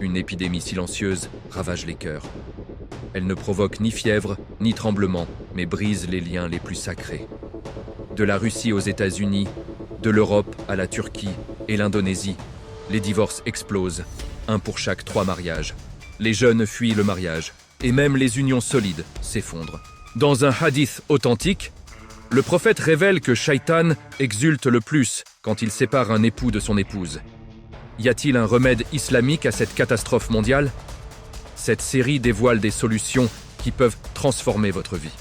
une épidémie silencieuse ravage les cœurs. Elle ne provoque ni fièvre, ni tremblement, mais brise les liens les plus sacrés. De la Russie aux États-Unis, de l'Europe à la Turquie et l'Indonésie, les divorces explosent, 1 pour chaque 3 mariages. Les jeunes fuient le mariage, et même les unions solides s'effondrent. Dans un hadith authentique, le prophète révèle que Shaitan exulte le plus quand il sépare un époux de son épouse. Y a-t-il un remède islamique à cette catastrophe mondiale? Cette série dévoile des solutions qui peuvent transformer votre vie.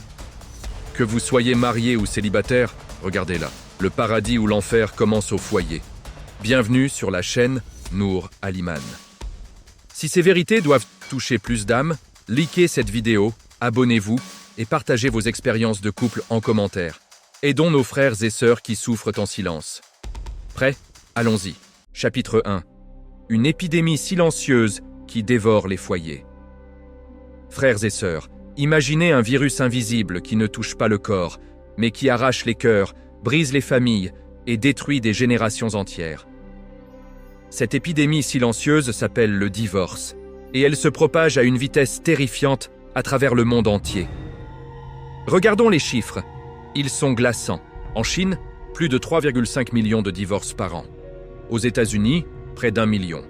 Que vous soyez marié ou célibataire, regardez-la. Le paradis ou l'enfer commence au foyer. Bienvenue sur la chaîne Nour Al-Iman. Si ces vérités doivent toucher plus d'âmes, likez cette vidéo, abonnez-vous et partagez vos expériences de couple en commentaire. Aidons nos frères et sœurs qui souffrent en silence. Prêts? Allons-y. Chapitre 1. Une épidémie silencieuse qui dévore les foyers. Frères et sœurs, imaginez un virus invisible qui ne touche pas le corps, mais qui arrache les cœurs, brise les familles et détruit des générations entières. Cette épidémie silencieuse s'appelle le divorce, et elle se propage à une vitesse terrifiante à travers le monde entier. Regardons les chiffres. Ils sont glaçants. En Chine, plus de 3,5 millions de divorces par an. Aux États-Unis, près d'1 million.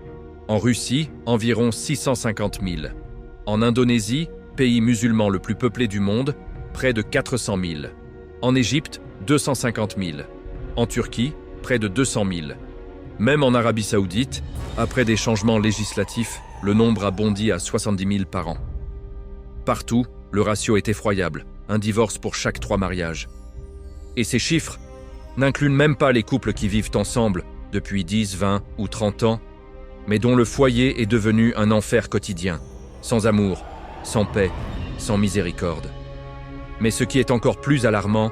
En Russie, environ 650 000. En Indonésie, pays musulman le plus peuplé du monde, près de 400 000. En Égypte, 250 000. En Turquie, près de 200 000. Même en Arabie Saoudite, après des changements législatifs, le nombre a bondi à 70 000 par an. Partout, le ratio est effroyable, un divorce pour chaque 3 mariages. Et ces chiffres n'incluent même pas les couples qui vivent ensemble depuis 10, 20 ou 30 ans, mais dont le foyer est devenu un enfer quotidien, sans amour, sans paix, sans miséricorde. Mais ce qui est encore plus alarmant,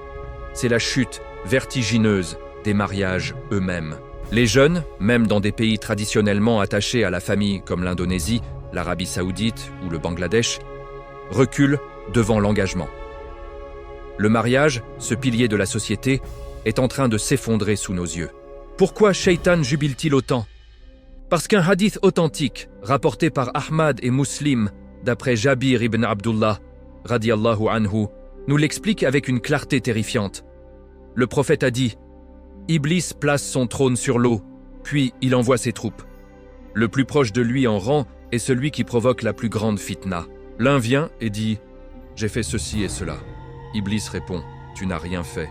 c'est la chute vertigineuse des mariages eux-mêmes. Les jeunes, même dans des pays traditionnellement attachés à la famille comme l'Indonésie, l'Arabie Saoudite ou le Bangladesh, reculent devant l'engagement. Le mariage, ce pilier de la société, est en train de s'effondrer sous nos yeux. Pourquoi Shaitan jubile-t-il autant? Parce qu'un hadith authentique, rapporté par Ahmad et Muslim, d'après Jabir ibn Abdullah, radiyallahu anhu, nous l'explique avec une clarté terrifiante. Le prophète a dit « Iblis place son trône sur l'eau, puis il envoie ses troupes. Le plus proche de lui en rang est celui qui provoque la plus grande fitna. L'un vient et dit « J'ai fait ceci et cela ». Iblis répond « Tu n'as rien fait ».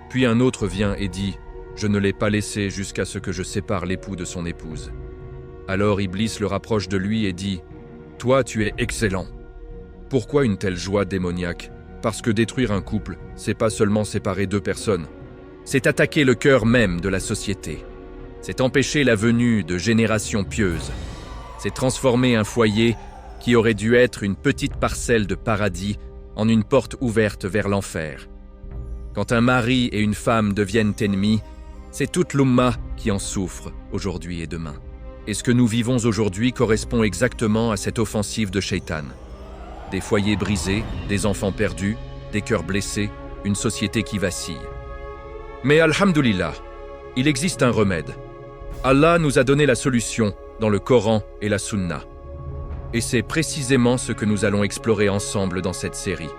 Puis un autre vient et dit « Je ne l'ai pas laissé jusqu'à ce que je sépare l'époux de son épouse ». Alors Iblis le rapproche de lui et dit « Toi, tu es excellent ». Pourquoi une telle joie démoniaque? Parce que détruire un couple, c'est pas seulement séparer 2 personnes. C'est attaquer le cœur même de la société. C'est empêcher la venue de générations pieuses. C'est transformer un foyer qui aurait dû être une petite parcelle de paradis en une porte ouverte vers l'enfer. Quand un mari et une femme deviennent ennemis, c'est toute l'Ummah qui en souffre aujourd'hui et demain. Et ce que nous vivons aujourd'hui correspond exactement à cette offensive de Shaitan. Des foyers brisés, des enfants perdus, des cœurs blessés, une société qui vacille. Mais alhamdoulilah, il existe un remède. Allah nous a donné la solution dans le Coran et la Sunna. Et c'est précisément ce que nous allons explorer ensemble dans cette série.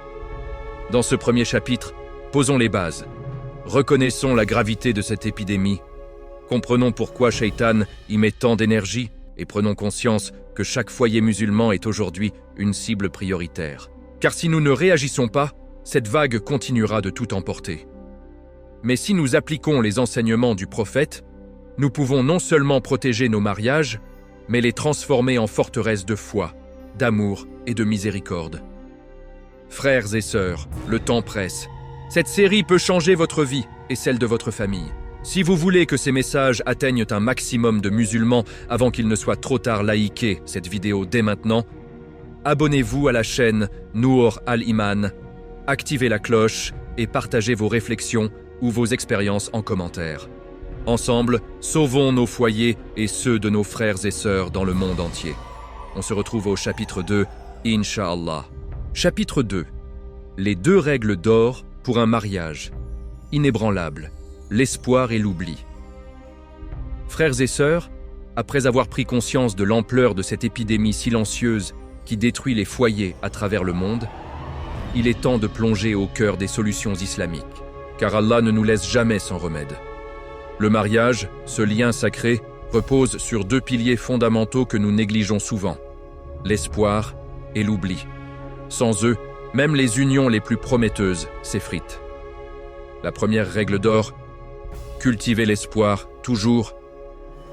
Dans ce premier chapitre, posons les bases. Reconnaissons la gravité de cette épidémie. Comprenons pourquoi Shaitan y met tant d'énergie et prenons conscience que chaque foyer musulman est aujourd'hui une cible prioritaire. Car si nous ne réagissons pas, cette vague continuera de tout emporter. Mais si nous appliquons les enseignements du prophète, nous pouvons non seulement protéger nos mariages, mais les transformer en forteresses de foi, d'amour et de miséricorde. Frères et sœurs, le temps presse. Cette série peut changer votre vie et celle de votre famille. Si vous voulez que ces messages atteignent un maximum de musulmans avant qu'il ne soit trop tard, likez cette vidéo dès maintenant. Abonnez-vous à la chaîne Nour Al-Iman, activez la cloche et partagez vos réflexions ou vos expériences en commentaire. Ensemble, sauvons nos foyers et ceux de nos frères et sœurs dans le monde entier. On se retrouve au chapitre 2, Inch'Allah. Chapitre 2. Les 2 règles d'or pour un mariage. Inébranlable, l'espoir et l'oubli. Frères et sœurs, après avoir pris conscience de l'ampleur de cette épidémie silencieuse qui détruit les foyers à travers le monde, il est temps de plonger au cœur des solutions islamiques, car Allah ne nous laisse jamais sans remède. Le mariage, ce lien sacré, repose sur deux piliers fondamentaux que nous négligeons souvent, l'espoir et l'oubli. Sans eux, même les unions les plus prometteuses s'effritent. La première règle d'or, cultivez l'espoir, toujours.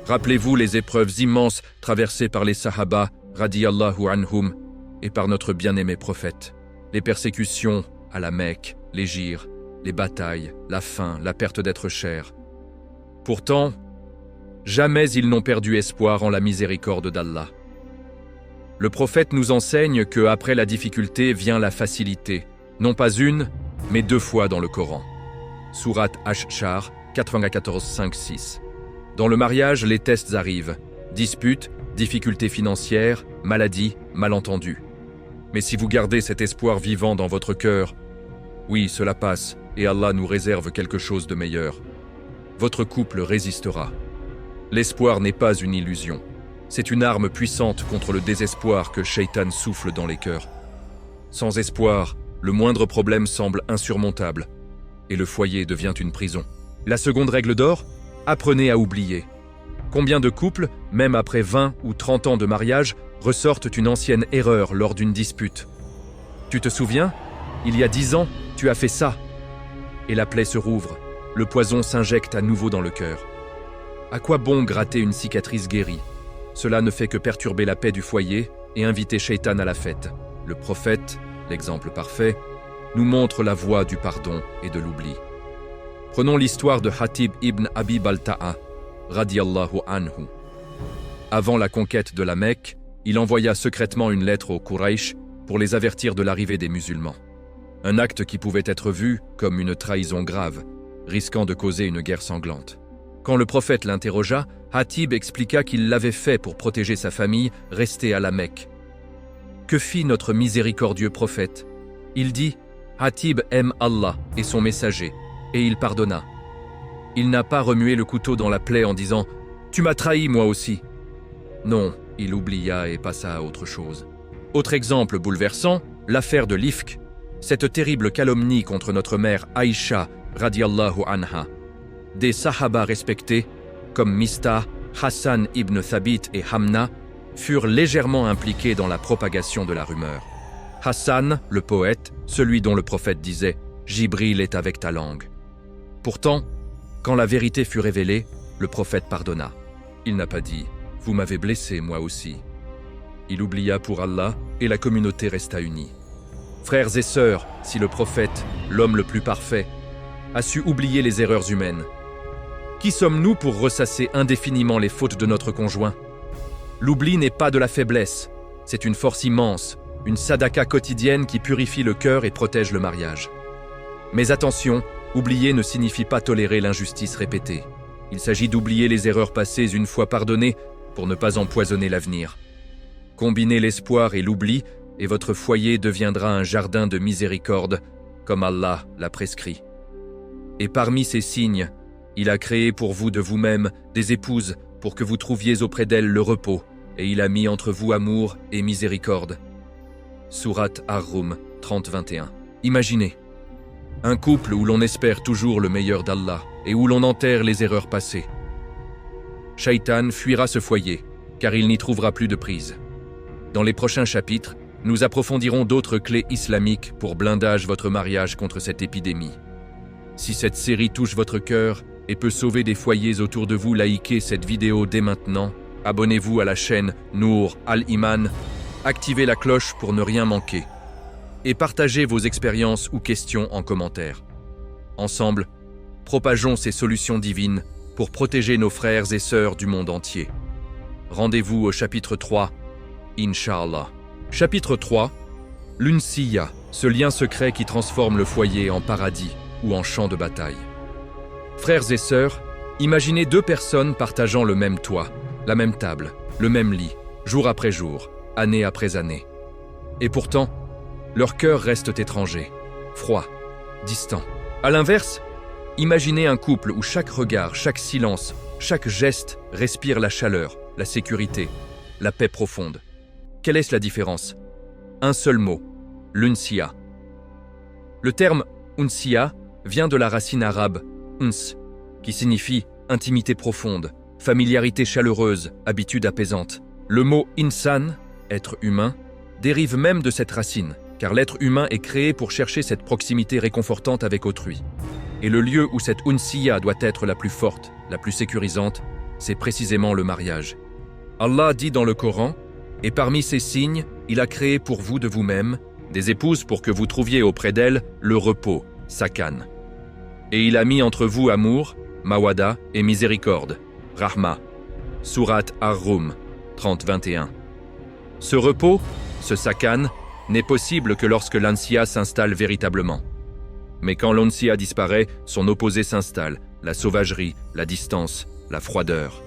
Rappelez-vous les épreuves immenses traversées par les Sahaba, radiyallahu anhum, et par notre bien-aimé prophète. Les persécutions à la Mecque, les gires, les batailles, la faim, la perte d'être cher. Pourtant, jamais ils n'ont perdu espoir en la miséricorde d'Allah. Le prophète nous enseigne que après la difficulté vient la facilité, non pas une, mais deux fois dans le Coran. Sourate Ash-Shar 94-5-6. Dans le mariage, les tests arrivent. Disputes, difficultés financières, maladies, malentendus. Mais si vous gardez cet espoir vivant dans votre cœur, oui, cela passe, et Allah nous réserve quelque chose de meilleur. Votre couple résistera. L'espoir n'est pas une illusion. C'est une arme puissante contre le désespoir que Shaitan souffle dans les cœurs. Sans espoir, le moindre problème semble insurmontable, et le foyer devient une prison. La seconde règle d'or, apprenez à oublier. Combien de couples, même après 20 ou 30 ans de mariage, ressortent une ancienne erreur lors d'une dispute? Tu te souviens? Il y a 10 ans, tu as fait ça. Et la plaie se rouvre, le poison s'injecte à nouveau dans le cœur. À quoi bon gratter une cicatrice guérie? Cela ne fait que perturber la paix du foyer et inviter Shaitan à la fête. Le prophète, l'exemple parfait, nous montre la voie du pardon et de l'oubli. Prenons l'histoire de Hatib ibn Abi Balta'a, radiyallahu anhu. Avant la conquête de la Mecque, il envoya secrètement une lettre aux Quraysh pour les avertir de l'arrivée des musulmans. Un acte qui pouvait être vu comme une trahison grave, risquant de causer une guerre sanglante. Quand le prophète l'interrogea, Hatib expliqua qu'il l'avait fait pour protéger sa famille restée à la Mecque. Que fit notre miséricordieux prophète? Il dit « Hatib aime Allah et son messager », et il pardonna. Il n'a pas remué le couteau dans la plaie en disant « Tu m'as trahi moi aussi ». Non, il oublia et passa à autre chose. Autre exemple bouleversant, l'affaire de l'Ifk, cette terrible calomnie contre notre mère Aïcha, radiyallahu anha. Des Sahaba respectés, comme Mistah, Hassan ibn Thabit et Hamna, furent légèrement impliqués dans la propagation de la rumeur. Hassan, le poète, celui dont le prophète disait « Jibril est avec ta langue ». Pourtant, quand la vérité fut révélée, le prophète pardonna. Il n'a pas dit « Vous m'avez blessé, moi aussi ». Il oublia pour Allah et la communauté resta unie. Frères et sœurs, si le prophète, l'homme le plus parfait, a su oublier les erreurs humaines, qui sommes-nous pour ressasser indéfiniment les fautes de notre conjoint? L'oubli n'est pas de la faiblesse, c'est une force immense, une sadaka quotidienne qui purifie le cœur et protège le mariage. Mais attention, oublier ne signifie pas tolérer l'injustice répétée. Il s'agit d'oublier les erreurs passées une fois pardonnées pour ne pas empoisonner l'avenir. Combinez l'espoir et l'oubli et votre foyer deviendra un jardin de miséricorde, comme Allah l'a prescrit. Et parmi ces signes, il a créé pour vous de vous-même des épouses pour que vous trouviez auprès d'elles le repos, et il a mis entre vous amour et miséricorde. Sourate Ar-Rum 30-21. Imaginez, un couple où l'on espère toujours le meilleur d'Allah et où l'on enterre les erreurs passées. Shaitan fuira ce foyer, car il n'y trouvera plus de prise. Dans les prochains chapitres, nous approfondirons d'autres clés islamiques pour blindage votre mariage contre cette épidémie. Si cette série touche votre cœur et peut sauver des foyers autour de vous, likez cette vidéo dès maintenant, abonnez-vous à la chaîne Nour Al-Iman, activez la cloche pour ne rien manquer et partagez vos expériences ou questions en commentaire. Ensemble, propageons ces solutions divines pour protéger nos frères et sœurs du monde entier. Rendez-vous au chapitre 3, Inch'Allah. Chapitre 3, l'Unsiya, ce lien secret qui transforme le foyer en paradis ou en champ de bataille. Frères et sœurs, imaginez deux personnes partageant le même toit, la même table, le même lit, jour après jour, année après année. Et pourtant, leurs cœurs restent étrangers, froids, distants. À l'inverse, imaginez un couple où chaque regard, chaque silence, chaque geste respire la chaleur, la sécurité, la paix profonde. Quelle est la différence? Un seul mot, l'unsiya. Le terme unsiya vient de la racine arabe uns, qui signifie intimité profonde, familiarité chaleureuse, habitude apaisante. Le mot insan, être humain, dérive même de cette racine, car l'être humain est créé pour chercher cette proximité réconfortante avec autrui. Et le lieu où cette unsiya doit être la plus forte, la plus sécurisante, c'est précisément le mariage. Allah dit dans le Coran, « Et parmi ces signes, il a créé pour vous de vous-même des épouses pour que vous trouviez auprès d'elles le repos, sakan. Et il a mis entre vous amour, mawada et miséricorde, rahma. » Sourate Ar-Rum, 30-21. Ce repos, ce sakan, n'est possible que lorsque l'ansiya s'installe véritablement. Mais quand l'ansiya disparaît, son opposé s'installe, la sauvagerie, la distance, la froideur.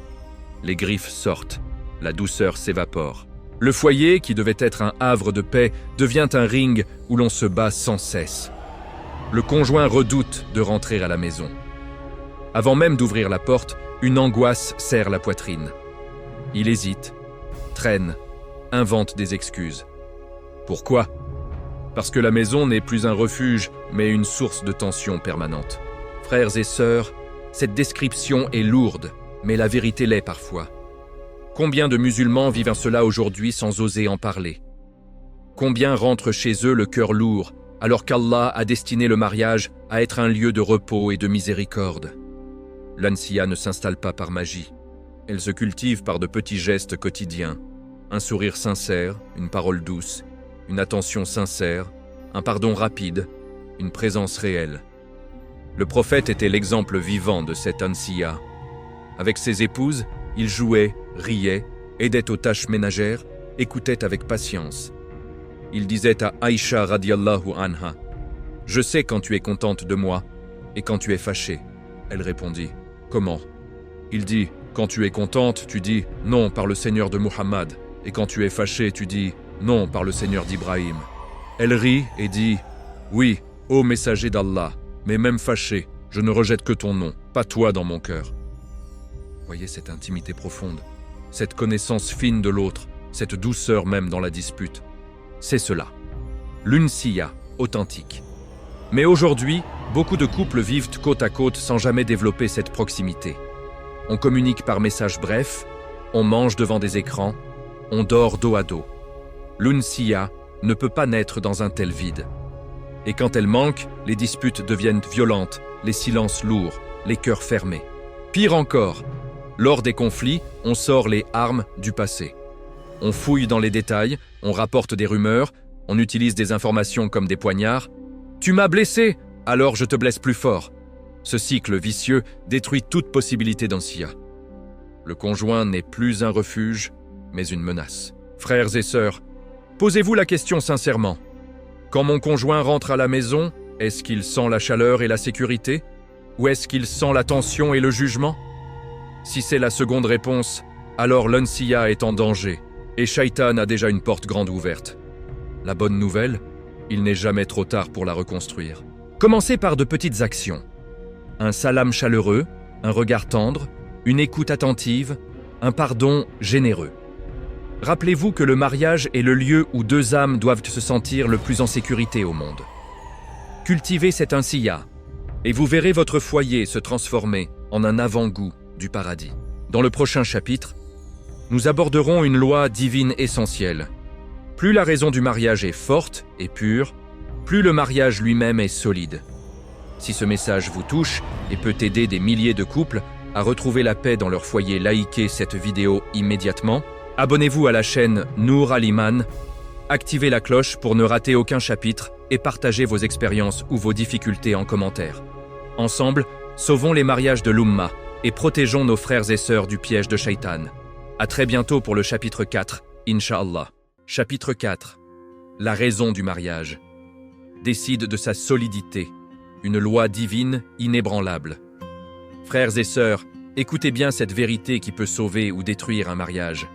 Les griffes sortent, la douceur s'évapore. Le foyer, qui devait être un havre de paix, devient un ring où l'on se bat sans cesse. Le conjoint redoute de rentrer à la maison. Avant même d'ouvrir la porte, une angoisse serre la poitrine. Il hésite, traîne, invente des excuses. Pourquoi? Parce que la maison n'est plus un refuge, mais une source de tension permanente. Frères et sœurs, cette description est lourde, mais la vérité l'est parfois. Combien de musulmans vivent cela aujourd'hui sans oser en parler? Combien rentrent chez eux le cœur lourd, alors qu'Allah a destiné le mariage à être un lieu de repos et de miséricorde? L'ansiya ne s'installe pas par magie. Elle se cultive par de petits gestes quotidiens. Un sourire sincère, une parole douce, une attention sincère, un pardon rapide, une présence réelle. Le prophète était l'exemple vivant de cette ansiya. Avec ses épouses, il jouait, riait, aidait aux tâches ménagères, écoutait avec patience. Il disait à Aïcha radiallahu anha, « Je sais quand tu es contente de moi et quand tu es fâchée. » Elle répondit, « Comment ?» Il dit, « Quand tu es contente, tu dis « Non, par le Seigneur de Muhammad » et quand tu es fâchée, tu dis « Non, par le Seigneur d'Ibrahim » Elle rit et dit, « Oui, ô messager d'Allah, mais même fâché, je ne rejette que ton nom, pas toi dans mon cœur. » Voyez cette intimité profonde, cette connaissance fine de l'autre, cette douceur même dans la dispute. C'est cela, l'unsiya authentique. Mais aujourd'hui, beaucoup de couples vivent côte à côte sans jamais développer cette proximité. On communique par messages brefs, on mange devant des écrans, on dort dos à dos. L'unsiya ne peut pas naître dans un tel vide. Et quand elle manque, les disputes deviennent violentes, les silences lourds, les cœurs fermés. Pire encore, lors des conflits, on sort les armes du passé. On fouille dans les détails, on rapporte des rumeurs, on utilise des informations comme des poignards. « Tu m'as blessé, alors je te blesse plus fort. » Ce cycle vicieux détruit toute possibilité d'ansiya. Le conjoint n'est plus un refuge, mais une menace. Frères et sœurs, posez-vous la question sincèrement. Quand mon conjoint rentre à la maison, est-ce qu'il sent la chaleur et la sécurité? Ou est-ce qu'il sent la tension et le jugement? Si c'est la seconde réponse, alors l'unsiya est en danger et Shaitan a déjà une porte grande ouverte. La bonne nouvelle, il n'est jamais trop tard pour la reconstruire. Commencez par de petites actions. Un salam chaleureux, un regard tendre, une écoute attentive, un pardon généreux. Rappelez-vous que le mariage est le lieu où deux âmes doivent se sentir le plus en sécurité au monde. Cultivez cette unsiya et vous verrez votre foyer se transformer en un avant-goût du paradis. Dans le prochain chapitre, nous aborderons une loi divine essentielle. Plus la raison du mariage est forte et pure, plus le mariage lui-même est solide. Si ce message vous touche et peut aider des milliers de couples à retrouver la paix dans leur foyer, likez cette vidéo immédiatement, abonnez-vous à la chaîne Nour Al-Iman, activez la cloche pour ne rater aucun chapitre et partagez vos expériences ou vos difficultés en commentaire. Ensemble, sauvons les mariages de l'Umma et protégeons nos frères et sœurs du piège de Shaitan. À très bientôt pour le chapitre 4, Inch'Allah. Chapitre 4. La raison du mariage. Décide de sa solidité, une loi divine inébranlable. Frères et sœurs, écoutez bien cette vérité qui peut sauver ou détruire un mariage.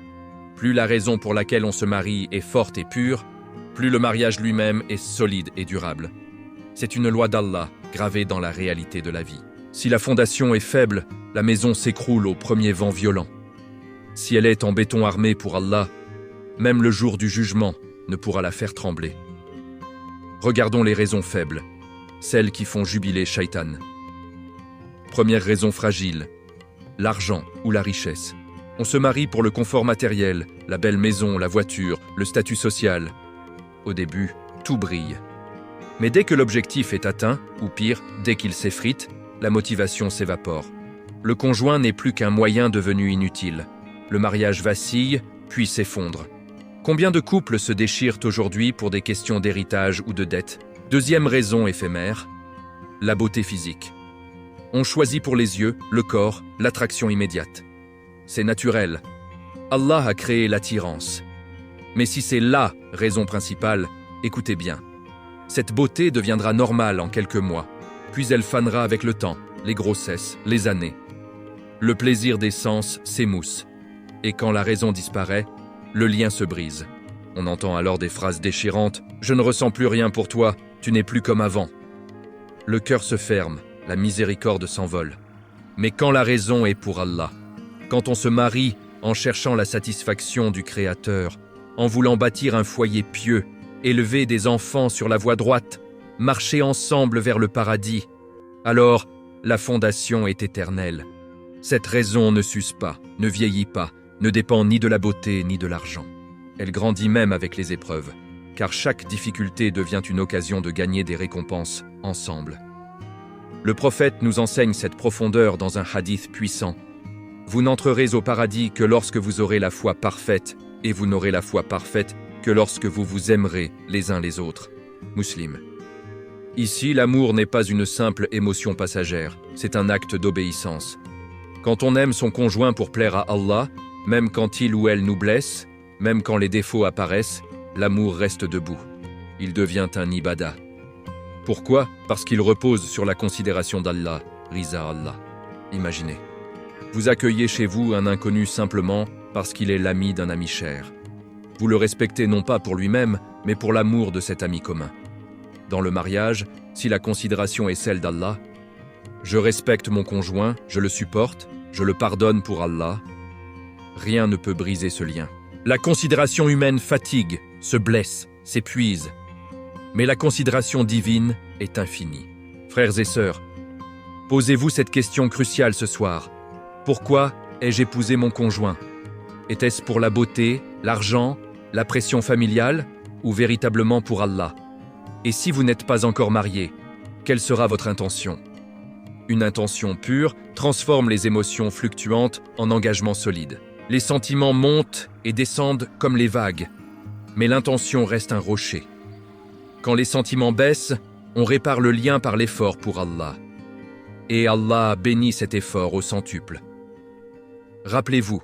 Plus la raison pour laquelle on se marie est forte et pure, plus le mariage lui-même est solide et durable. C'est une loi d'Allah gravée dans la réalité de la vie. Si la fondation est faible, la maison s'écroule au premier vent violent. Si elle est en béton armé pour Allah, même le jour du jugement ne pourra la faire trembler. Regardons les raisons faibles, celles qui font jubiler Shaitan. Première raison fragile, l'argent ou la richesse. On se marie pour le confort matériel, la belle maison, la voiture, le statut social. Au début, tout brille. Mais dès que l'objectif est atteint, ou pire, dès qu'il s'effrite, la motivation s'évapore. Le conjoint n'est plus qu'un moyen devenu inutile. Le mariage vacille, puis s'effondre. Combien de couples se déchirent aujourd'hui pour des questions d'héritage ou de dette? Deuxième raison éphémère, la beauté physique. On choisit pour les yeux, le corps, l'attraction immédiate. C'est naturel. Allah a créé l'attirance. Mais si c'est la raison principale, écoutez bien. Cette beauté deviendra normale en quelques mois, puis elle fanera avec le temps, les grossesses, les années. Le plaisir des sens s'émousse. Et quand la raison disparaît, le lien se brise. On entend alors des phrases déchirantes « Je ne ressens plus rien pour toi, tu n'es plus comme avant ». Le cœur se ferme, la miséricorde s'envole. Mais quand la raison est pour Allah, quand on se marie en cherchant la satisfaction du Créateur, en voulant bâtir un foyer pieux, élever des enfants sur la voie droite, marcher ensemble vers le paradis, alors la fondation est éternelle. Cette raison ne s'use pas, ne vieillit pas, ne dépend ni de la beauté ni de l'argent. Elle grandit même avec les épreuves, car chaque difficulté devient une occasion de gagner des récompenses ensemble. Le prophète nous enseigne cette profondeur dans un hadith puissant. Vous n'entrerez au paradis que lorsque vous aurez la foi parfaite, et vous n'aurez la foi parfaite que lorsque vous vous aimerez les uns les autres. Muslim. Ici, l'amour n'est pas une simple émotion passagère, c'est un acte d'obéissance. Quand on aime son conjoint pour plaire à Allah, même quand il ou elle nous blesse, même quand les défauts apparaissent, l'amour reste debout. Il devient un ibadah. Pourquoi? Parce qu'il repose sur la considération d'Allah, Riza Allah. Imaginez. Vous accueillez chez vous un inconnu simplement parce qu'il est l'ami d'un ami cher. Vous le respectez non pas pour lui-même, mais pour l'amour de cet ami commun. Dans le mariage, si la considération est celle d'Allah, je respecte mon conjoint, je le supporte, je le pardonne pour Allah, rien ne peut briser ce lien. La considération humaine fatigue, se blesse, s'épuise. Mais la considération divine est infinie. Frères et sœurs, posez-vous cette question cruciale ce soir. Pourquoi ai-je épousé mon conjoint? Était-ce pour la beauté, l'argent, la pression familiale ou véritablement pour Allah? Et si vous n'êtes pas encore marié, quelle sera votre intention? Une intention pure transforme les émotions fluctuantes en engagement solide. Les sentiments montent et descendent comme les vagues, mais l'intention reste un rocher. Quand les sentiments baissent, on répare le lien par l'effort pour Allah. Et Allah bénit cet effort au centuple. Rappelez-vous,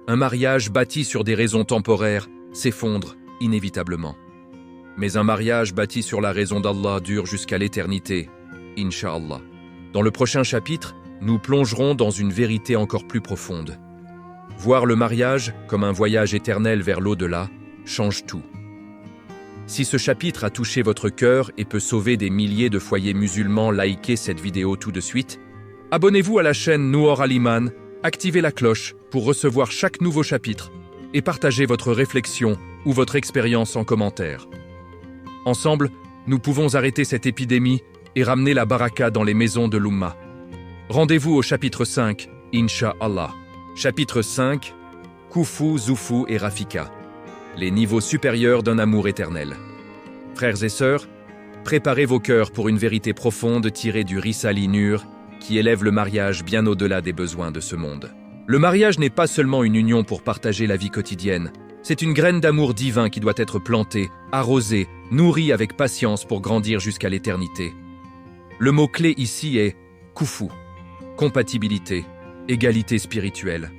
un mariage bâti sur des raisons temporaires s'effondre inévitablement. Mais un mariage bâti sur la raison d'Allah dure jusqu'à l'éternité, Inch'Allah. Dans le prochain chapitre, nous plongerons dans une vérité encore plus profonde. Voir le mariage comme un voyage éternel vers l'au-delà change tout. Si ce chapitre a touché votre cœur et peut sauver des milliers de foyers musulmans, likez cette vidéo tout de suite. Abonnez-vous à la chaîne Noor Al-Iman, activez la cloche pour recevoir chaque nouveau chapitre et partagez votre réflexion ou votre expérience en commentaire. Ensemble, nous pouvons arrêter cette épidémie et ramener la baraka dans les maisons de l'Umma. Rendez-vous au chapitre 5, Inch'Allah. Chapitre 5, Khufu, Zufu et Rafika. Les niveaux supérieurs d'un amour éternel. Frères et sœurs, préparez vos cœurs pour une vérité profonde tirée du Risale-i Nur qui élève le mariage bien au-delà des besoins de ce monde. Le mariage n'est pas seulement une union pour partager la vie quotidienne, c'est une graine d'amour divin qui doit être plantée, arrosée, nourrie avec patience pour grandir jusqu'à l'éternité. Le mot-clé ici est Khufu, compatibilité, égalité spirituelle.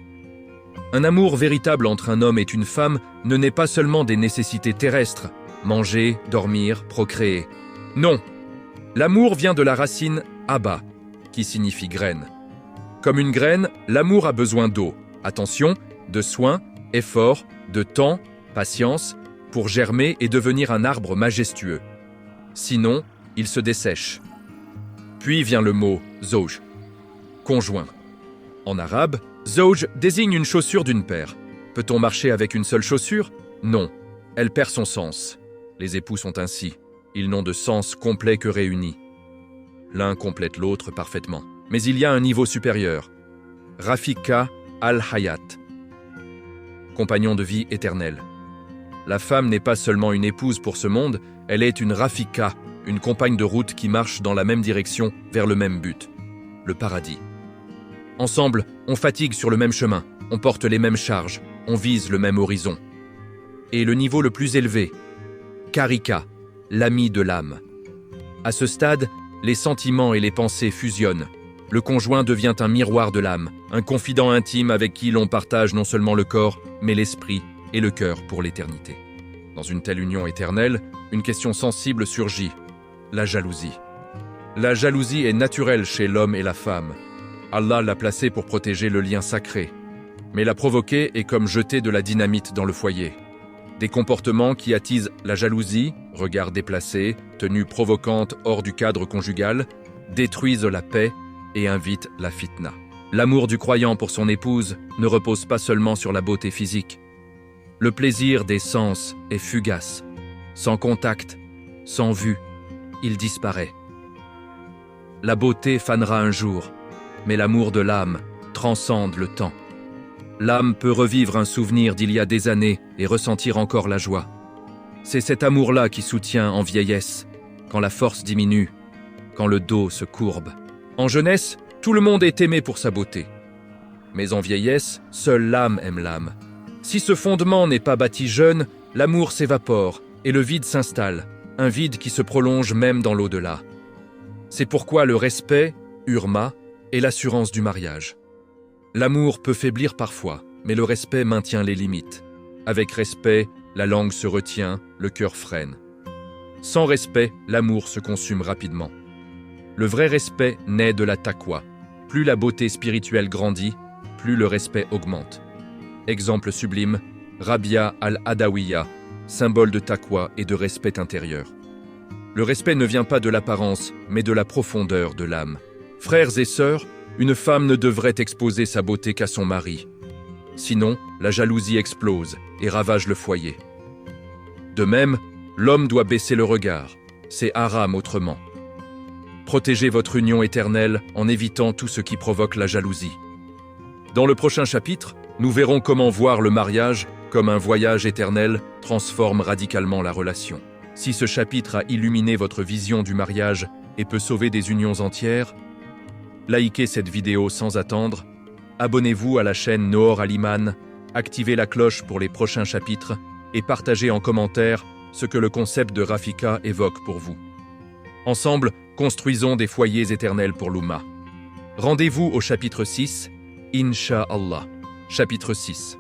Un amour véritable entre un homme et une femme ne naît pas seulement des nécessités terrestres, manger, dormir, procréer. Non, l'amour vient de la racine Abba, qui signifie graine. Comme une graine, l'amour a besoin d'eau, attention, de soins, effort, de temps, patience, pour germer et devenir un arbre majestueux. Sinon, il se dessèche. Puis vient le mot « zauj », conjoint. En arabe, Zawj désigne une chaussure d'une paire. Peut-on marcher avec une seule chaussure? Non. Elle perd son sens. Les époux sont ainsi. Ils n'ont de sens complet que réunis. L'un complète l'autre parfaitement. Mais il y a un niveau supérieur. Rafika al-Hayat. Compagnon de vie éternelle. La femme n'est pas seulement une épouse pour ce monde, elle est une Rafika, une compagne de route qui marche dans la même direction vers le même but, le paradis. Ensemble, on fatigue sur le même chemin, on porte les mêmes charges, on vise le même horizon. Et le niveau le plus élevé, Karika, l'ami de l'âme. À ce stade, les sentiments et les pensées fusionnent. Le conjoint devient un miroir de l'âme, un confident intime avec qui l'on partage non seulement le corps, mais l'esprit et le cœur pour l'éternité. Dans une telle union éternelle, une question sensible surgit, la jalousie. La jalousie est naturelle chez l'homme et la femme. Allah l'a placée pour protéger le lien sacré. Mais la provoquer est comme jeter de la dynamite dans le foyer. Des comportements qui attisent la jalousie, regards déplacés, tenues provocantes hors du cadre conjugal, détruisent la paix et invitent la fitna. L'amour du croyant pour son épouse ne repose pas seulement sur la beauté physique. Le plaisir des sens est fugace. Sans contact, sans vue, il disparaît. La beauté fanera un jour, mais l'amour de l'âme transcende le temps. L'âme peut revivre un souvenir d'il y a des années et ressentir encore la joie. C'est cet amour-là qui soutient en vieillesse, quand la force diminue, quand le dos se courbe. En jeunesse, tout le monde est aimé pour sa beauté. Mais en vieillesse, seule l'âme aime l'âme. Si ce fondement n'est pas bâti jeune, l'amour s'évapore et le vide s'installe, un vide qui se prolonge même dans l'au-delà. C'est pourquoi le respect, Hurma, est l'assurance du mariage. L'amour peut faiblir parfois, mais le respect maintient les limites. Avec respect, la langue se retient, le cœur freine. Sans respect, l'amour se consume rapidement. Le vrai respect naît de la taqwa. Plus la beauté spirituelle grandit, plus le respect augmente. Exemple sublime, Rabia al-Adawiya, symbole de taqwa et de respect intérieur. Le respect ne vient pas de l'apparence, mais de la profondeur de l'âme. Frères et sœurs, une femme ne devrait exposer sa beauté qu'à son mari. Sinon, la jalousie explose et ravage le foyer. De même, l'homme doit baisser le regard. C'est haram autrement. Protégez votre union éternelle en évitant tout ce qui provoque la jalousie. Dans le prochain chapitre, nous verrons comment voir le mariage, comme un voyage éternel, transforme radicalement la relation. Si ce chapitre a illuminé votre vision du mariage et peut sauver des unions entières, likez cette vidéo sans attendre, abonnez-vous à la chaîne Noor Al-Iman, activez la cloche pour les prochains chapitres et partagez en commentaire ce que le concept de Rafika évoque pour vous. Ensemble, construisons des foyers éternels pour l'Oumma. Rendez-vous au chapitre 6, Inch'Allah. Chapitre 6.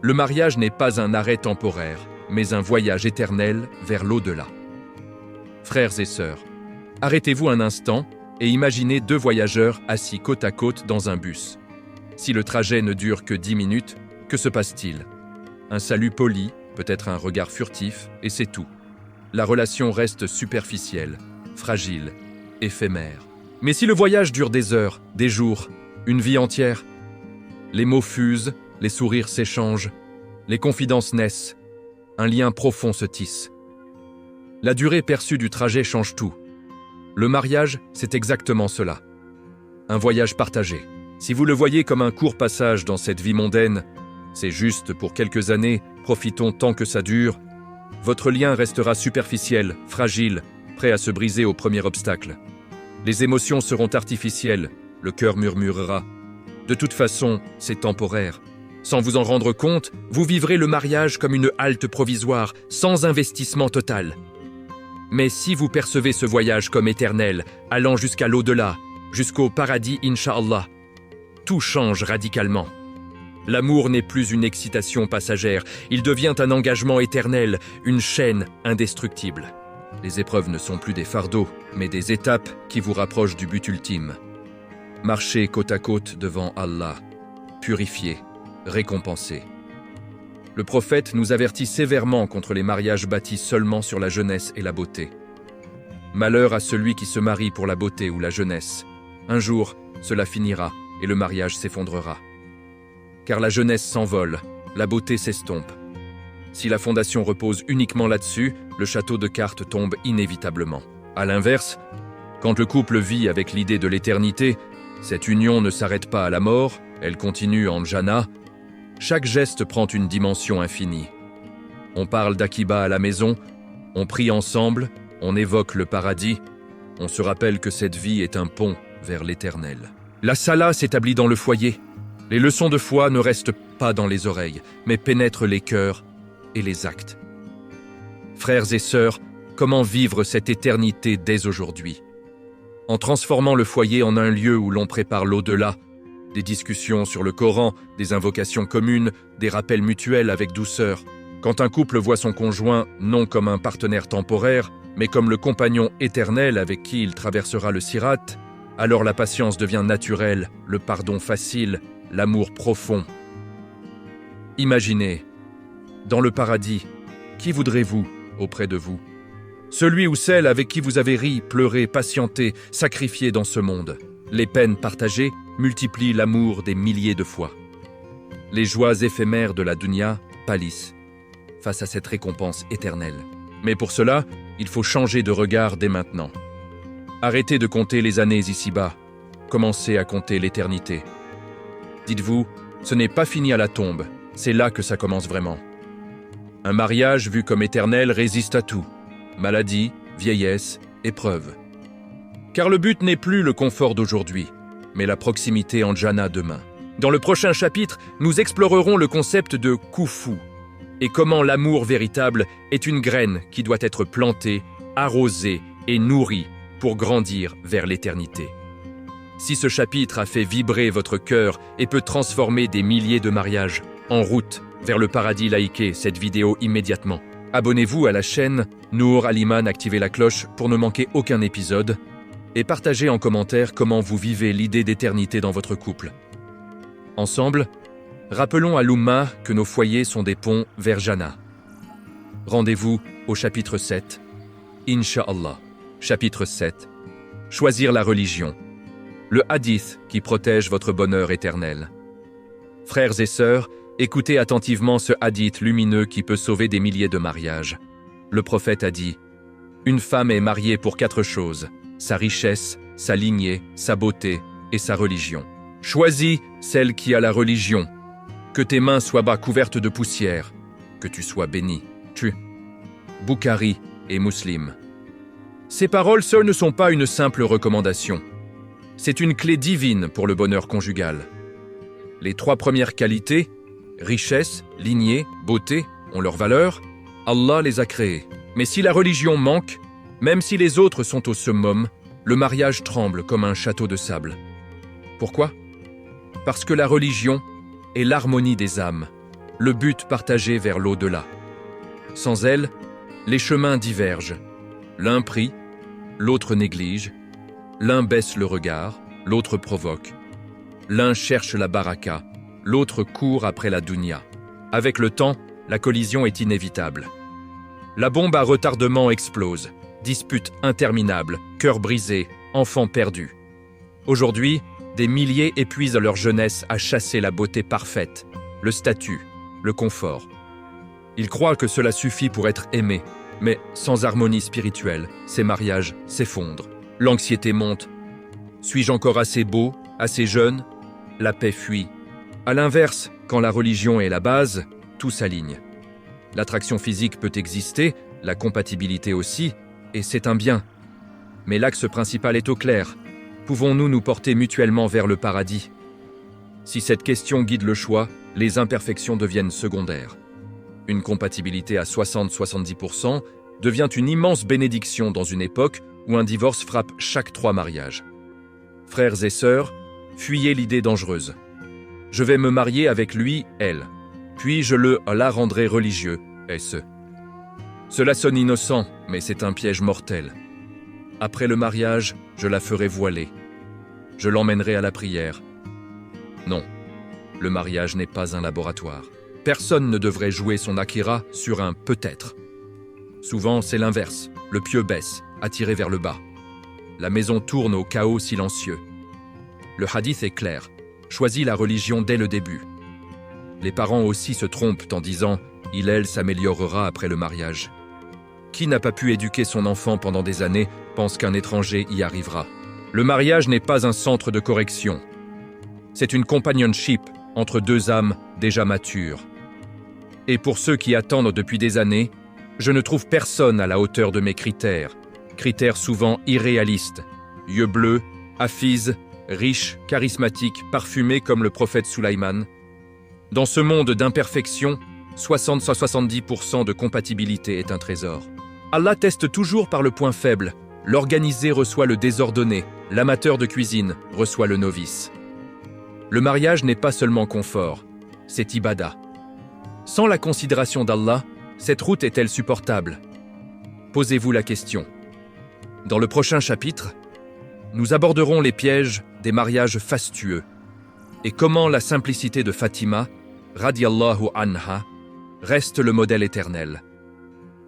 Le mariage n'est pas un arrêt temporaire, mais un voyage éternel vers l'au-delà. Frères et sœurs, arrêtez-vous un instant et imaginez deux voyageurs assis côte à côte dans un bus. Si le trajet ne dure que 10 minutes, que se passe-t-il? Un salut poli, peut-être un regard furtif, et c'est tout. La relation reste superficielle, fragile, éphémère. Mais si le voyage dure des heures, des jours, une vie entière, les mots fusent, les sourires s'échangent, les confidences naissent, un lien profond se tisse. La durée perçue du trajet change tout. Le mariage, c'est exactement cela. Un voyage partagé. Si vous le voyez comme un court passage dans cette vie mondaine, c'est juste pour quelques années, profitons tant que ça dure, votre lien restera superficiel, fragile, prêt à se briser au premier obstacle. Les émotions seront artificielles, le cœur murmurera. De toute façon, c'est temporaire. Sans vous en rendre compte, vous vivrez le mariage comme une halte provisoire, sans investissement total. Mais si vous percevez ce voyage comme éternel, allant jusqu'à l'au-delà, jusqu'au paradis Inch'Allah, tout change radicalement. L'amour n'est plus une excitation passagère, il devient un engagement éternel, une chaîne indestructible. Les épreuves ne sont plus des fardeaux, mais des étapes qui vous rapprochent du but ultime. Marchez côte à côte devant Allah, purifié, récompensé. Le prophète nous avertit sévèrement contre les mariages bâtis seulement sur la jeunesse et la beauté. Malheur à celui qui se marie pour la beauté ou la jeunesse. Un jour, cela finira et le mariage s'effondrera. Car la jeunesse s'envole, la beauté s'estompe. Si la fondation repose uniquement là-dessus, le château de cartes tombe inévitablement. À l'inverse, quand le couple vit avec l'idée de l'éternité, cette union ne s'arrête pas à la mort, elle continue en jana. Chaque geste prend une dimension infinie. On parle d'Akiba à la maison, on prie ensemble, on évoque le paradis, on se rappelle que cette vie est un pont vers l'éternel. La sala s'établit dans le foyer. Les leçons de foi ne restent pas dans les oreilles, mais pénètrent les cœurs et les actes. Frères et sœurs, comment vivre cette éternité dès aujourd'hui? En transformant le foyer en un lieu où l'on prépare l'au-delà, des discussions sur le Coran, des invocations communes, des rappels mutuels avec douceur. Quand un couple voit son conjoint non comme un partenaire temporaire, mais comme le compagnon éternel avec qui il traversera le sirat, alors la patience devient naturelle, le pardon facile, l'amour profond. Imaginez, dans le paradis, qui voudrez-vous auprès de vous? Celui ou celle avec qui vous avez ri, pleuré, patienté, sacrifié dans ce monde. Les peines partagées multiplient l'amour des milliers de fois. Les joies éphémères de la dunya pâlissent face à cette récompense éternelle. Mais pour cela, il faut changer de regard dès maintenant. Arrêtez de compter les années ici-bas. Commencez à compter l'éternité. Dites-vous, ce n'est pas fini à la tombe, c'est là que ça commence vraiment. Un mariage vu comme éternel résiste à tout. Maladie, vieillesse, épreuve. Car le but n'est plus le confort d'aujourd'hui, mais la proximité en jana demain. Dans le prochain chapitre, nous explorerons le concept de kufu et comment l'amour véritable est une graine qui doit être plantée, arrosée et nourrie pour grandir vers l'éternité. Si ce chapitre a fait vibrer votre cœur et peut transformer des milliers de mariages, en route vers le paradis, likez cette vidéo immédiatement. Abonnez-vous à la chaîne Nour Aliman, activez la cloche pour ne manquer aucun épisode et partagez en commentaire comment vous vivez l'idée d'éternité dans votre couple. Ensemble, rappelons à l'Oumma que nos foyers sont des ponts vers Jannah. Rendez-vous au chapitre 7. Inch'Allah. Chapitre 7. Choisir la religion. Le hadith qui protège votre bonheur éternel. Frères et sœurs, écoutez attentivement ce hadith lumineux qui peut sauver des milliers de mariages. Le prophète a dit « Une femme est mariée pour 4 choses, sa richesse, sa lignée, sa beauté et sa religion. Choisis celle qui a la religion. Que tes mains soient bas couvertes de poussière, que tu sois béni. » Bukhari et Muslim. Ces paroles seules ne sont pas une simple recommandation. C'est une clé divine pour le bonheur conjugal. Les 3 premières qualités, richesse, lignée, beauté, ont leur valeur. Allah les a créées. Mais si la religion manque, même si les autres sont au summum, le mariage tremble comme un château de sable. Pourquoi? Parce que la religion est l'harmonie des âmes, le but partagé vers l'au-delà. Sans elle, les chemins divergent. L'un prie, l'autre néglige. L'un baisse le regard, l'autre provoque. L'un cherche la baraka, l'autre court après la dunya. Avec le temps, la collision est inévitable. La bombe à retardement explose, disputes interminables, cœurs brisés, enfants perdus. Aujourd'hui, des milliers épuisent leur jeunesse à chasser la beauté parfaite, le statut, le confort. Ils croient que cela suffit pour être aimés, mais sans harmonie spirituelle, ces mariages s'effondrent. L'anxiété monte. Suis-je encore assez beau, assez jeune? La paix fuit. À l'inverse, quand la religion est la base, tout s'aligne. L'attraction physique peut exister, la compatibilité aussi, et c'est un bien. Mais l'axe principal est au clair. Pouvons-nous nous porter mutuellement vers le paradis? Si cette question guide le choix, les imperfections deviennent secondaires. Une compatibilité à 60-70% devient une immense bénédiction dans une époque où un divorce frappe chaque 3 mariages. Frères et sœurs, fuyez l'idée dangereuse. Je vais me marier avec lui, elle. Puis je la rendrai religieux, et-ce. Cela sonne innocent, mais c'est un piège mortel. Après le mariage, je la ferai voiler. Je l'emmènerai à la prière. Non, le mariage n'est pas un laboratoire. Personne ne devrait jouer son akira sur un peut-être. Souvent, c'est l'inverse. Le pieu baisse, attiré vers le bas. La maison tourne au chaos silencieux. Le hadith est clair. choisi la religion dès le début. Les parents aussi se trompent en disant « il s'améliorera après le mariage ». Qui n'a pas pu éduquer son enfant pendant des années pense qu'un étranger y arrivera. Le mariage n'est pas un centre de correction. C'est une companionship entre deux âmes déjà matures. Et pour ceux qui attendent depuis des années, je ne trouve personne à la hauteur de mes critères souvent irréalistes. Yeux bleus, hafiz, riche, charismatique, parfumé comme le prophète Sulaiman. Dans ce monde d'imperfection, 60-70% de compatibilité est un trésor. Allah teste toujours par le point faible. L'organisé reçoit le désordonné, l'amateur de cuisine reçoit le novice. Le mariage n'est pas seulement confort, c'est ibada. Sans la considération d'Allah, cette route est-elle supportable? Posez-vous la question. Dans le prochain chapitre, nous aborderons les pièges des mariages fastueux et comment la simplicité de Fatima, radiyallahu anha, reste le modèle éternel.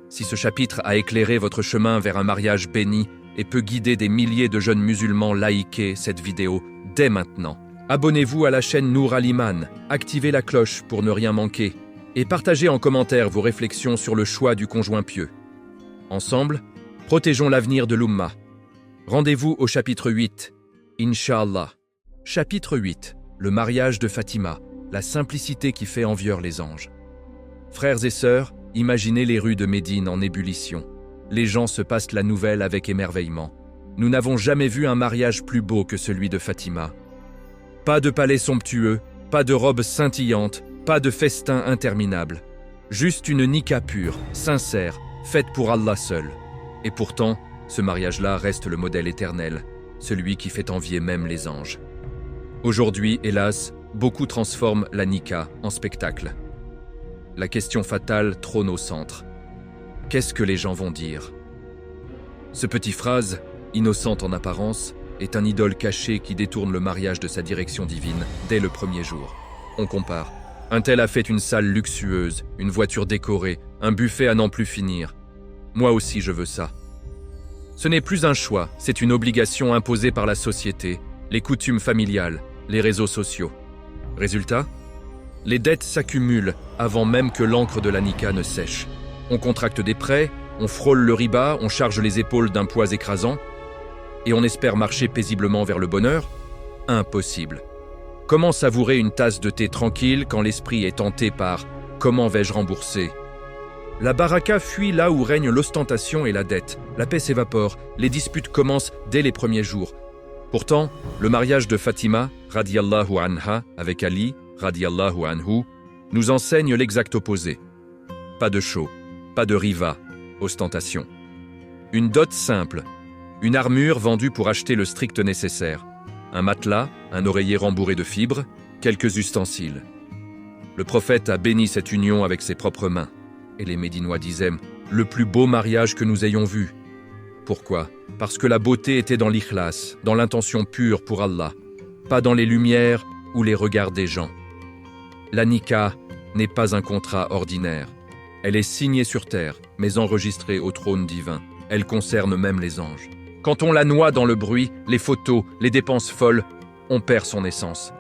Si ce chapitre a éclairé votre chemin vers un mariage béni et peut guider des milliers de jeunes musulmans, likez cette vidéo dès maintenant. Abonnez-vous à la chaîne Nour Al-Iman, activez la cloche pour ne rien manquer et partagez en commentaire vos réflexions sur le choix du conjoint pieux. Ensemble, protégeons l'avenir de l'Umma. Rendez-vous au chapitre 8, Inch'Allah. Chapitre 8, le mariage de Fatima, la simplicité qui fait envieur les anges. Frères et sœurs, imaginez les rues de Médine en ébullition. Les gens se passent la nouvelle avec émerveillement. Nous n'avons jamais vu un mariage plus beau que celui de Fatima. Pas de palais somptueux, pas de robes scintillantes, pas de festins interminables. Juste une nikah pure, sincère, faite pour Allah seul. Et pourtant, ce mariage-là reste le modèle éternel, celui qui fait envier même les anges. Aujourd'hui, hélas, beaucoup transforment la nikah en spectacle. La question fatale trône au centre. Qu'est-ce que les gens vont dire? Ce petit phrase, innocente en apparence, est un idole caché qui détourne le mariage de sa direction divine dès le premier jour. On compare. Un tel a fait une salle luxueuse, une voiture décorée, un buffet à n'en plus finir. Moi aussi je veux ça. Ce n'est plus un choix, c'est une obligation imposée par la société, les coutumes familiales, les réseaux sociaux. Résultat? Les dettes s'accumulent avant même que l'encre de la nikah ne sèche. On contracte des prêts, on frôle le riba, on charge les épaules d'un poids écrasant, et on espère marcher paisiblement vers le bonheur? Impossible. Comment savourer une tasse de thé tranquille quand l'esprit est tenté par « comment vais-je rembourser ?» La baraka fuit là où règne l'ostentation et la dette. La paix s'évapore, les disputes commencent dès les premiers jours. Pourtant, le mariage de Fatima, radiyallahu anha, avec Ali, radiyallahu anhu, nous enseigne l'exact opposé. Pas de show, pas de riva, ostentation. Une dot simple, une armure vendue pour acheter le strict nécessaire, un matelas, un oreiller rembourré de fibres, quelques ustensiles. Le prophète a béni cette union avec ses propres mains. Et les Médinois disaient « le plus beau mariage que nous ayons vu ». Pourquoi? Parce que la beauté était dans l'ikhlas, dans l'intention pure pour Allah, pas dans les lumières ou les regards des gens. La nikah n'est pas un contrat ordinaire. Elle est signée sur terre, mais enregistrée au trône divin. Elle concerne même les anges. Quand on la noie dans le bruit, les photos, les dépenses folles, on perd son essence.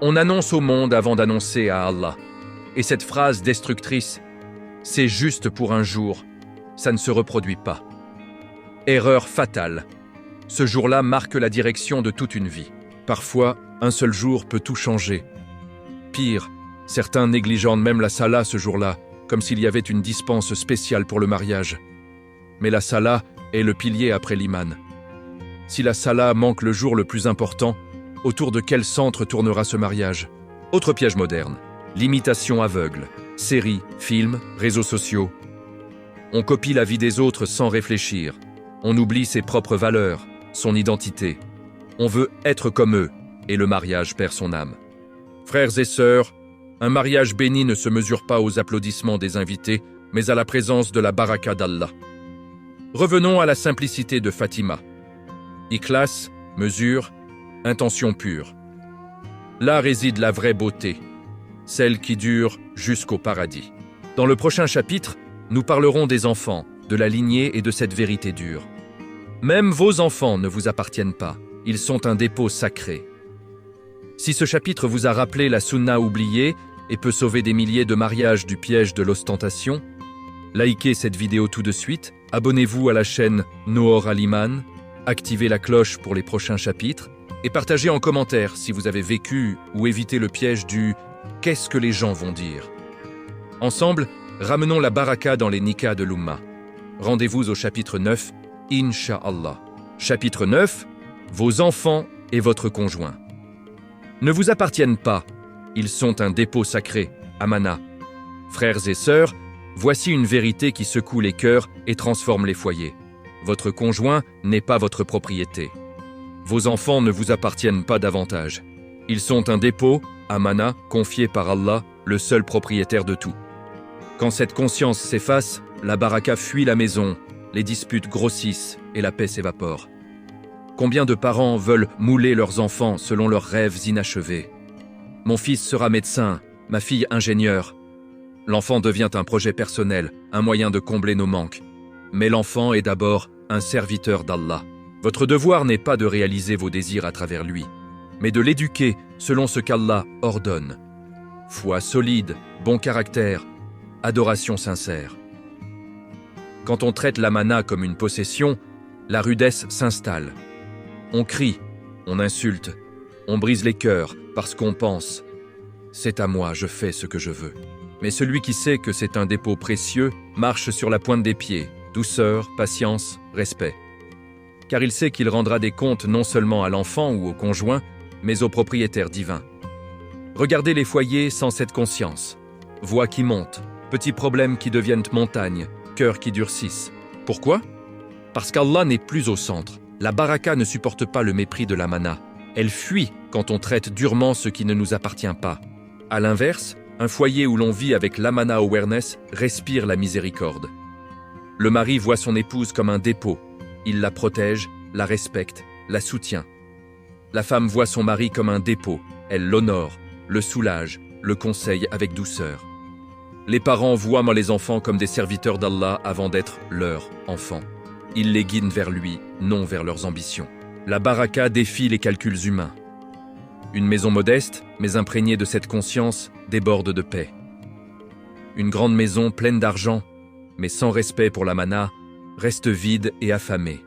On annonce au monde avant d'annoncer à Allah. Et cette phrase destructrice, c'est juste pour un jour, ça ne se reproduit pas. Erreur fatale. Ce jour-là marque la direction de toute une vie. Parfois, un seul jour peut tout changer. Pire, certains négligentent même la salah ce jour-là, comme s'il y avait une dispense spéciale pour le mariage. Mais la salah est le pilier après l'iman. Si la salah manque le jour le plus important, autour de quel centre tournera ce mariage? Autre piège moderne, l'imitation aveugle. Séries, films, réseaux sociaux. On copie la vie des autres sans réfléchir. On oublie ses propres valeurs, son identité. On veut être comme eux, et le mariage perd son âme. Frères et sœurs, un mariage béni ne se mesure pas aux applaudissements des invités, mais à la présence de la baraka d'Allah. Revenons à la simplicité de Fatima. Ikhlas, mesure, intention pure. Là réside la vraie beauté, celle qui dure jusqu'au paradis. Dans le prochain chapitre, nous parlerons des enfants, de la lignée et de cette vérité dure. Même vos enfants ne vous appartiennent pas, ils sont un dépôt sacré. Si ce chapitre vous a rappelé la sunna oubliée et peut sauver des milliers de mariages du piège de l'ostentation, likez cette vidéo tout de suite, abonnez-vous à la chaîne Noor Al-Iman, activez la cloche pour les prochains chapitres et partagez en commentaire si vous avez vécu ou évité le piège du « qu'est-ce que les gens vont dire ?» Ensemble, ramenons la baraka dans les nikas de l'Umma. Rendez-vous au chapitre 9, Inch'Allah. Chapitre 9, vos enfants et votre conjoint. Ne vous appartiennent pas, ils sont un dépôt sacré, amana. Frères et sœurs, voici une vérité qui secoue les cœurs et transforme les foyers. Votre conjoint n'est pas votre propriété. Vos enfants ne vous appartiennent pas davantage. Ils sont un dépôt, amana, confié par Allah, le seul propriétaire de tout. Quand cette conscience s'efface, la baraka fuit la maison, les disputes grossissent et la paix s'évapore. Combien de parents veulent mouler leurs enfants selon leurs rêves inachevés? Mon fils sera médecin, ma fille ingénieure. L'enfant devient un projet personnel, un moyen de combler nos manques. Mais l'enfant est d'abord un serviteur d'Allah. Votre devoir n'est pas de réaliser vos désirs à travers lui, mais de l'éduquer selon ce qu'Allah ordonne. Foi solide, bon caractère, adoration sincère. Quand on traite l'amana comme une possession, la rudesse s'installe. On crie, on insulte, on brise les cœurs parce qu'on pense « c'est à moi, je fais ce que je veux ». Mais celui qui sait que c'est un dépôt précieux marche sur la pointe des pieds, douceur, patience, respect. Car il sait qu'il rendra des comptes non seulement à l'enfant ou au conjoint, mais au propriétaire divin. Regardez les foyers sans cette conscience. Voix qui montent, petits problèmes qui deviennent montagnes, cœurs qui durcissent. Pourquoi? Parce qu'Allah n'est plus au centre. La baraka ne supporte pas le mépris de l'amana. Elle fuit quand on traite durement ce qui ne nous appartient pas. À l'inverse, un foyer où l'on vit avec l'amana awareness respire la miséricorde. Le mari voit son épouse comme un dépôt. Il la protège, la respecte, la soutient. La femme voit son mari comme un dépôt. Elle l'honore, le soulage, le conseille avec douceur. Les parents voient les enfants comme des serviteurs d'Allah avant d'être leurs enfants. Ils les guident vers lui, non vers leurs ambitions. La baraka défie les calculs humains. Une maison modeste, mais imprégnée de cette conscience, déborde de paix. Une grande maison pleine d'argent, mais sans respect pour l'amana, reste vide et affamée.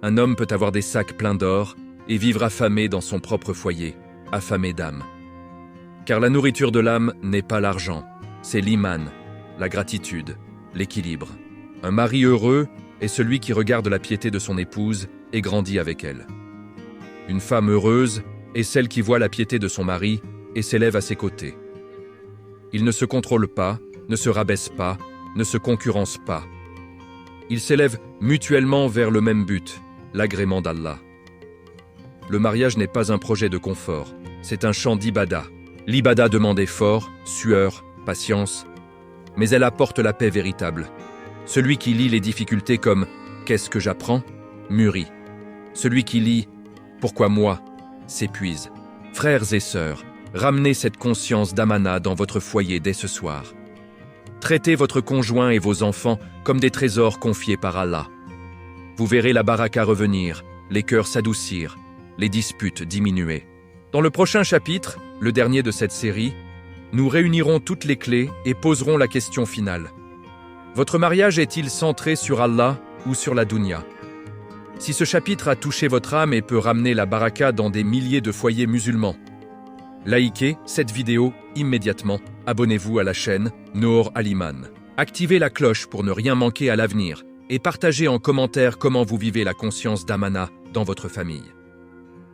Un homme peut avoir des sacs pleins d'or et vivre affamé dans son propre foyer, affamé d'âme. Car la nourriture de l'âme n'est pas l'argent, c'est l'iman, la gratitude, l'équilibre. Un mari heureux est celui qui regarde la piété de son épouse et grandit avec elle. Une femme heureuse est celle qui voit la piété de son mari et s'élève à ses côtés. Ils ne se contrôlent pas, ne se rabaissent pas, ne se concurrencent pas. Ils s'élèvent mutuellement vers le même but, l'agrément d'Allah. Le mariage n'est pas un projet de confort, c'est un champ d'ibada. L'ibada demande effort, sueur, patience, mais elle apporte la paix véritable. Celui qui lit les difficultés comme « qu'est-ce que j'apprends ?» mûrit. Celui qui lit « pourquoi moi ?» s'épuise. Frères et sœurs, ramenez cette conscience d'amana dans votre foyer dès ce soir. Traitez votre conjoint et vos enfants comme des trésors confiés par Allah. Vous verrez la baraka revenir, les cœurs s'adoucir, les disputes diminuer. Dans le prochain chapitre, le dernier de cette série, nous réunirons toutes les clés et poserons la question finale. Votre mariage est-il centré sur Allah ou sur la dunya? Si ce chapitre a touché votre âme et peut ramener la baraka dans des milliers de foyers musulmans, likez cette vidéo immédiatement, abonnez-vous à la chaîne Noor Al-Iman. Activez la cloche pour ne rien manquer à l'avenir et partagez en commentaire comment vous vivez la conscience d'amana dans votre famille.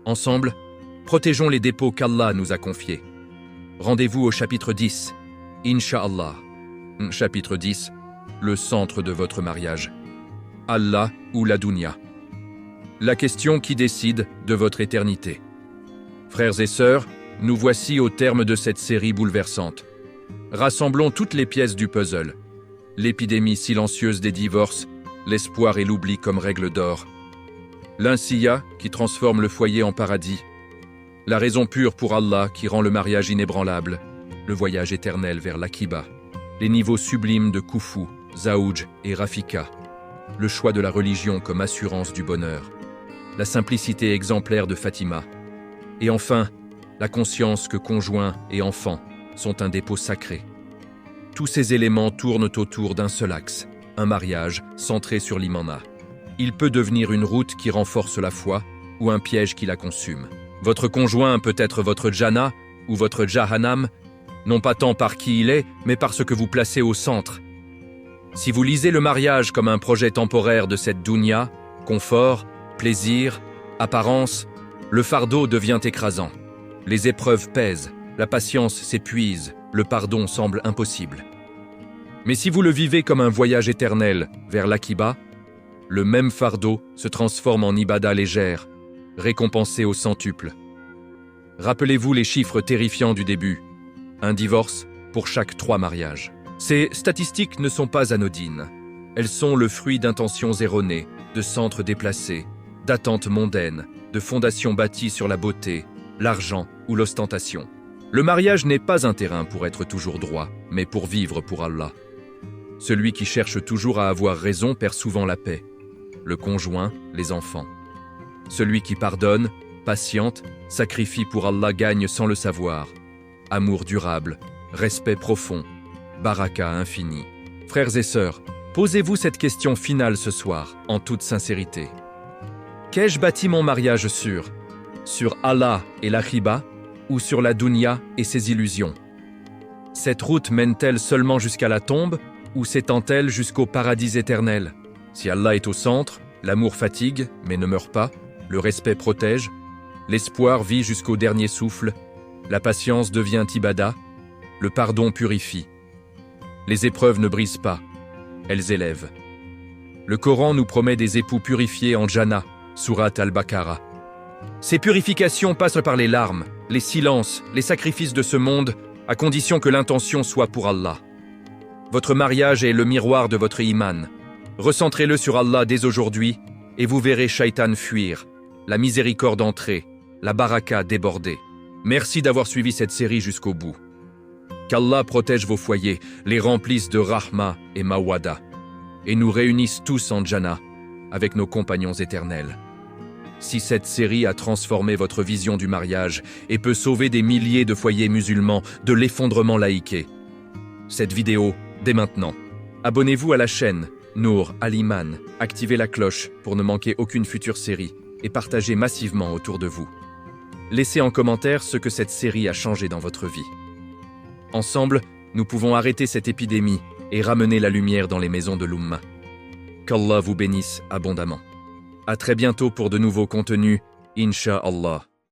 Ensemble, protégeons les dépôts qu'Allah nous a confiés. Rendez-vous au chapitre 10, Inch'Allah. Chapitre 10, le centre de votre mariage. Allah ou la dunya. La question qui décide de votre éternité. Frères et sœurs, nous voici au terme de cette série bouleversante. Rassemblons toutes les pièces du puzzle. L'épidémie silencieuse des divorces, l'espoir et l'oubli comme règle d'or. L'insiya qui transforme le foyer en paradis. La raison pure pour Allah qui rend le mariage inébranlable. Le voyage éternel vers l'Aqiba. Les niveaux sublimes de Khufu, Zaouj et Rafika. Le choix de la religion comme assurance du bonheur. La simplicité exemplaire de Fatima. Et enfin, la conscience que conjoint et enfant sont un dépôt sacré. Tous ces éléments tournent autour d'un seul axe, un mariage centré sur l'imana. Il peut devenir une route qui renforce la foi ou un piège qui la consume. Votre conjoint peut être votre jannah ou votre jahannam, non pas tant par qui il est, mais par ce que vous placez au centre. Si vous lisez le mariage comme un projet temporaire de cette dunya, confort, plaisir, apparence, le fardeau devient écrasant. Les épreuves pèsent, la patience s'épuise, le pardon semble impossible. Mais si vous le vivez comme un voyage éternel vers l'akiba, le même fardeau se transforme en ibada légère, récompensé au centuple. Rappelez-vous les chiffres terrifiants du début. Un divorce pour chaque 3 mariages. Ces statistiques ne sont pas anodines. Elles sont le fruit d'intentions erronées, de centres déplacés, d'attentes mondaines, de fondations bâties sur la beauté, l'argent ou l'ostentation. Le mariage n'est pas un terrain pour être toujours droit, mais pour vivre pour Allah. Celui qui cherche toujours à avoir raison perd souvent la paix. Le conjoint, les enfants. Celui qui pardonne, patiente, sacrifie pour Allah gagne sans le savoir. Amour durable, respect profond, baraka infini. Frères et sœurs, posez-vous cette question finale ce soir, en toute sincérité. Qu'ai-je bâti mon mariage sur Allah et l'akhiba, ou sur la dunya et ses illusions? Cette route mène-t-elle seulement jusqu'à la tombe, ou s'étend-elle jusqu'au paradis éternel? Si Allah est au centre, l'amour fatigue, mais ne meurt pas, le respect protège, l'espoir vit jusqu'au dernier souffle, la patience devient ibada, le pardon purifie. Les épreuves ne brisent pas, elles élèvent. Le Coran nous promet des époux purifiés en Jannah, sourate Al-Baqarah. Ces purifications passent par les larmes, les silences, les sacrifices de ce monde, à condition que l'intention soit pour Allah. Votre mariage est le miroir de votre iman. Recentrez-le sur Allah dès aujourd'hui, et vous verrez Shaitan fuir, la miséricorde entrer, la baraka déborder. Merci d'avoir suivi cette série jusqu'au bout. Qu'Allah protège vos foyers, les remplisse de rahma et mawada, et nous réunisse tous en Jannah, avec nos compagnons éternels. Si cette série a transformé votre vision du mariage et peut sauver des milliers de foyers musulmans de l'effondrement laïqué, cette vidéo, dès maintenant, abonnez-vous à la chaîne Nour Al-Iman, activez la cloche pour ne manquer aucune future série et partagez massivement autour de vous. Laissez en commentaire ce que cette série a changé dans votre vie. Ensemble, nous pouvons arrêter cette épidémie et ramener la lumière dans les maisons de l'Umma. Qu'Allah vous bénisse abondamment. À très bientôt pour de nouveaux contenus, Inch'Allah.